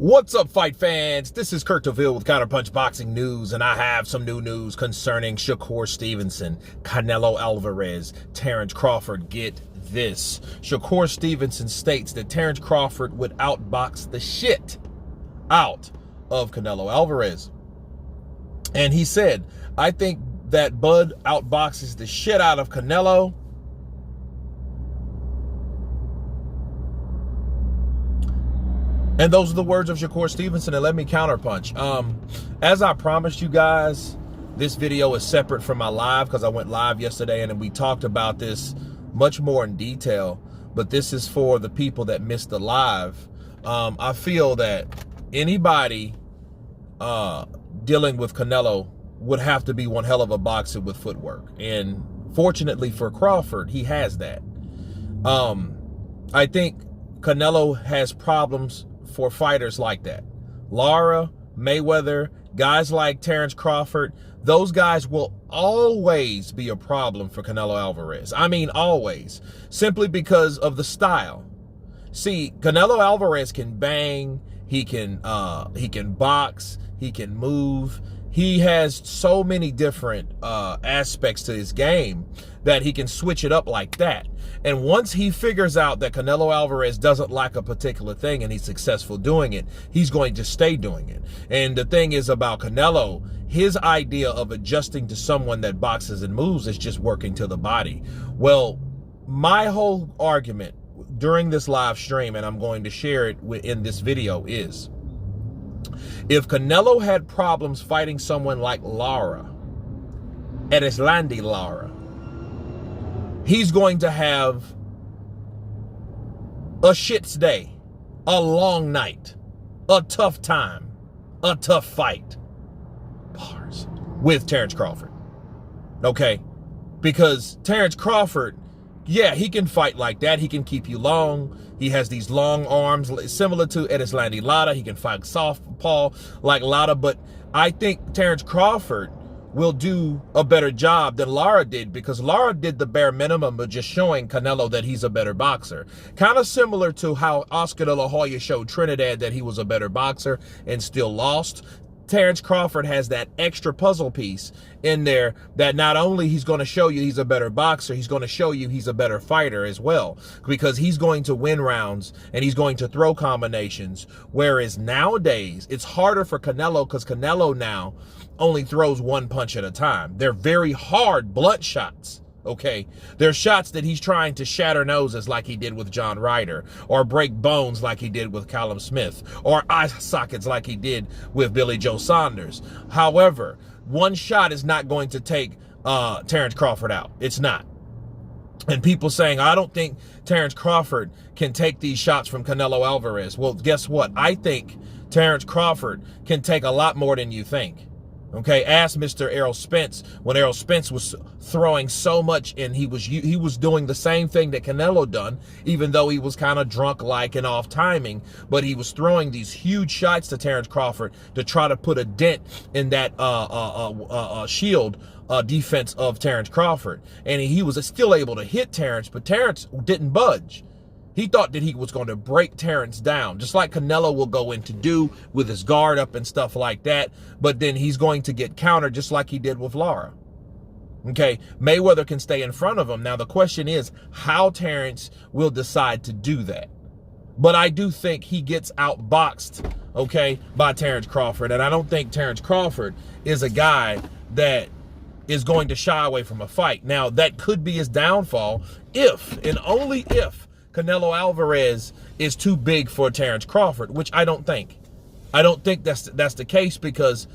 What's up, fight fans? This is Kurt DeVille with Counterpunch Boxing News, and I have some new news concerning Shakur Stevenson, Canelo Alvarez, Terence Crawford. Get this. Shakur Stevenson states that Terence Crawford would outbox the shit out of Canelo Alvarez. And he said, I think that Bud outboxes the shit out of Canelo. And those are the words of Shakur Stevenson, and let me counterpunch. As I promised you guys, this video is separate from my live because I went live yesterday and we talked about this much more in detail. But this is for the people that missed the live. I feel that anybody dealing with Canelo would have to be one hell of a boxer with footwork. And fortunately for Crawford, he has that. I think Canelo has problems for fighters like that. Lara, Mayweather, guys like Terence Crawford, those guys will always be a problem for Canelo Alvarez. I mean, always. Simply because of the style. See, Canelo Alvarez can bang, he can box, he can move. He has so many different aspects to his game that he can switch it up like that. And once he figures out that Canelo Alvarez doesn't like a particular thing and he's successful doing it, he's going to stay doing it. And the thing is about Canelo, his idea of adjusting to someone that boxes and moves is just working to the body. Well, my whole argument during this live stream, and I'm going to share it in this video, is if Canelo had problems fighting someone like Lara, Erislandy Lara, he's going to have a shit's day, a long night, a tough time, a tough fight, bars, with Terence Crawford. Okay? Because Terence Crawford, yeah, he can fight like that. He can keep you long. He has these long arms, similar to Erislandy Lara. He can fight southpaw like Lara. But I think Terence Crawford will do a better job than Lara did, because Lara did the bare minimum of just showing Canelo that he's a better boxer. Kind of similar to how Oscar de la Hoya showed Trinidad that he was a better boxer and still lost. Terence Crawford has that extra puzzle piece in there that not only he's going to show you he's a better boxer, he's going to show you he's a better fighter as well, because he's going to win rounds and he's going to throw combinations. Whereas nowadays, it's harder for Canelo because Canelo now only throws one punch at a time. They're very hard, blunt shots. Okay, there's shots that he's trying to shatter noses like he did with John Ryder, or break bones like he did with Callum Smith, or eye sockets like he did with Billy Joe Saunders. However, one shot is not going to take Terence Crawford out. It's not. And people saying, I don't think Terence Crawford can take these shots from Canelo Alvarez. Well, guess what? I think Terence Crawford can take a lot more than you think. Okay, ask Mr. Errol Spence when Errol Spence was throwing so much, and he was doing the same thing that Canelo done, even though he was kind of drunk-like and off timing, but he was throwing these huge shots to Terence Crawford to try to put a dent in that shield defense of Terence Crawford. And he was still able to hit Terence, but Terence didn't budge. He thought that he was going to break Terence down, just like Canelo will go in to do with his guard up and stuff like that. But then he's going to get countered just like he did with Lara. Okay, Mayweather can stay in front of him. Now, the question is how Terence will decide to do that. But I do think he gets outboxed, okay, by Terence Crawford. And I don't think Terence Crawford is a guy that is going to shy away from a fight. Now, that could be his downfall if, and only if, Canelo Alvarez is too big for Terence Crawford, which I don't think. I don't think that's the case, because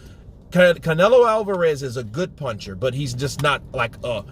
Canelo Alvarez is a good puncher, but he's just not like a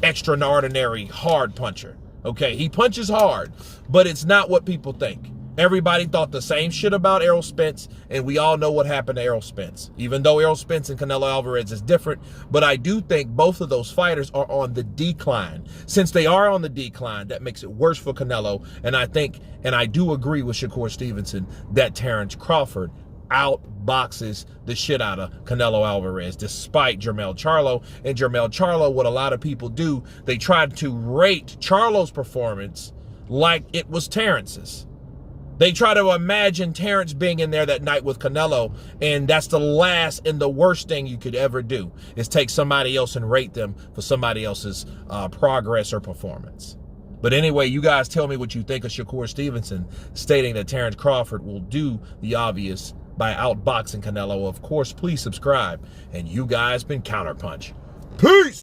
extraordinary hard puncher. Okay, he punches hard, but it's not what people think. Everybody thought the same shit about Errol Spence, and we all know what happened to Errol Spence. Even though Errol Spence and Canelo Alvarez is different, but I do think both of those fighters are on the decline. Since they are on the decline, that makes it worse for Canelo, and I think, and I do agree with Shakur Stevenson, that Terence Crawford outboxes the shit out of Canelo Alvarez, despite Jermell Charlo. And Jermell Charlo, what a lot of people do, they try to rate Charlo's performance like it was Terence's. They try to imagine Terence being in there that night with Canelo, and that's the last and the worst thing you could ever do, is take somebody else and rate them for somebody else's progress or performance. But anyway, you guys tell me what you think of Shakur Stevenson stating that Terence Crawford will do the obvious by outboxing Canelo. Of course, please subscribe. And you guys been Counterpunch. Peace!